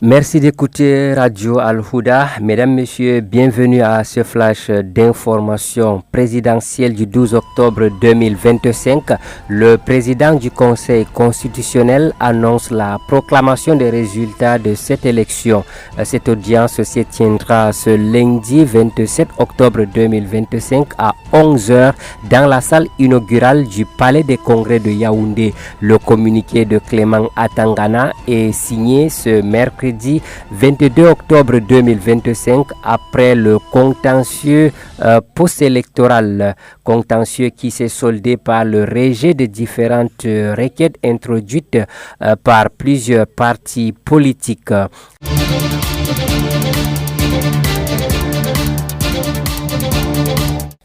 Merci d'écouter Radio Al-Houda. Mesdames, Messieurs, bienvenue à ce flash d'information présidentielle du 12 octobre 2025. Le président du Conseil constitutionnel annonce la proclamation des résultats de cette élection. Cette audience se tiendra ce lundi 27 octobre 2025 à 11h dans la salle inaugurale du Palais des Congrès de Yaoundé. Le communiqué de Clément Atangana est signé ce mercredi 22 octobre 2025 après le contentieux post-électoral, contentieux qui s'est soldé par le rejet de différentes requêtes introduites par plusieurs partis politiques.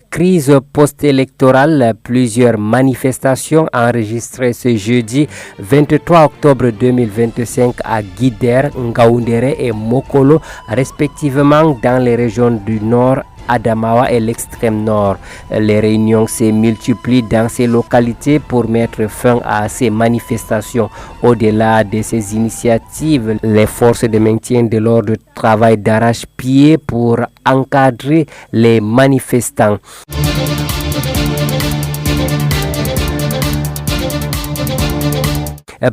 Crise post-électorale, plusieurs manifestations enregistrées ce jeudi 23 octobre 2025 à Guider, Ngaoundéré et Mokolo, respectivement dans les régions du Nord, Adamawa et l'extrême nord. Les réunions se multiplient dans ces localités pour mettre fin à ces manifestations. Au-delà de ces initiatives, les forces de maintien de l'ordre travaillent d'arrache-pied pour encadrer les manifestants.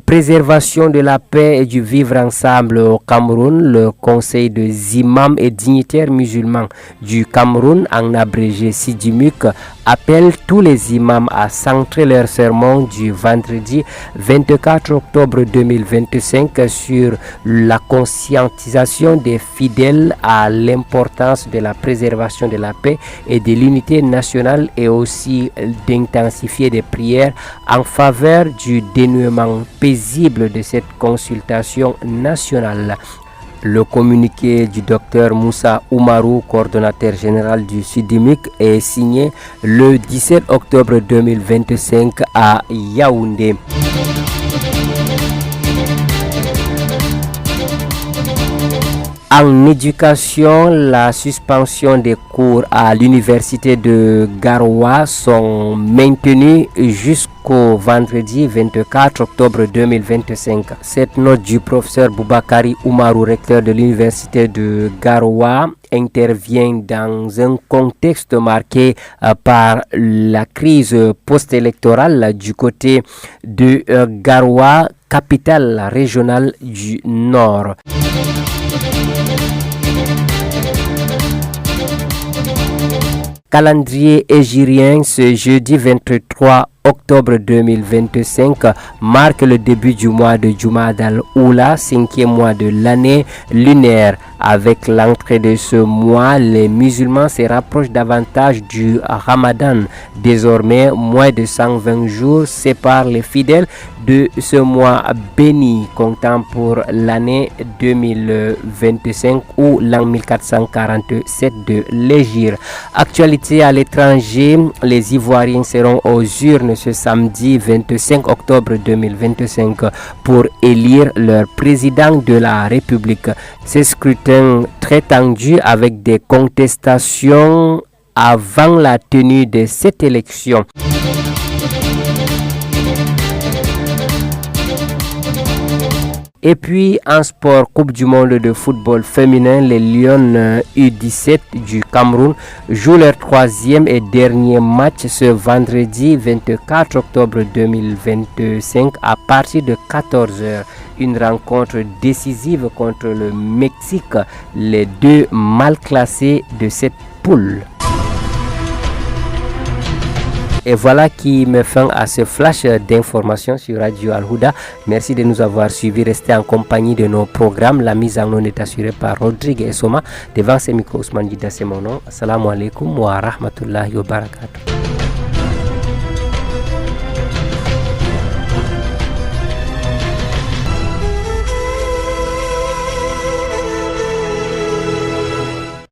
Préservation de la paix et du vivre ensemble au Cameroun, le Conseil des imams et dignitaires musulmans du Cameroun, en abrégé SIDIMUC, appelle tous les imams à centrer leur sermon du vendredi 24 octobre 2025 sur la conscientisation des fidèles à l'importance de la préservation de la paix et de l'unité nationale et aussi d'intensifier des prières en faveur du dénouement paisible de cette consultation nationale. Le communiqué du docteur Moussa Oumarou, coordonnateur général du SIDIMUC, est signé le 17 octobre 2025 à Yaoundé. En éducation, la suspension des cours à l'université de Garoua sont maintenues jusqu'au vendredi 24 octobre 2025. Cette note du professeur Boubakari Oumarou, recteur de l'université de Garoua, intervient dans un contexte marqué par la crise post-électorale du côté de Garoua, capitale régionale du Nord. Calendrier hégirien, ce jeudi 23 octobre 2025 marque le début du mois de Jumad al-Oula, 5e mois de l'année lunaire. Avec l'entrée de ce mois, les musulmans se rapprochent davantage du Ramadan. Désormais, moins de 120 jours séparent les fidèles de ce mois béni, comptant pour l'année 2025 ou l'an 1447 de l'Hégire. Actualité à l'étranger, les Ivoiriens seront aux urnes ce samedi 25 octobre 2025 pour élire leur président de la République. Ce scrutin très tendu avec des contestations avant la tenue de cette élection. Et puis en sport, Coupe du monde de football féminin, les Lions U17 du Cameroun jouent leur troisième et dernier match ce vendredi 24 octobre 2025 à partir de 14h. Une rencontre décisive contre le Mexique, les deux mal classés de cette poule. Et voilà qui met fin à ce flash d'informations sur Radio Al-Houda. Merci de nous avoir suivis. Restez en compagnie de nos programmes. La mise en onde est assurée par Rodrigue et Soma. Devant ces micros, Ousmane Dida, c'est mon nom. Assalamu alaikum wa rahmatullahi wa barakatuh.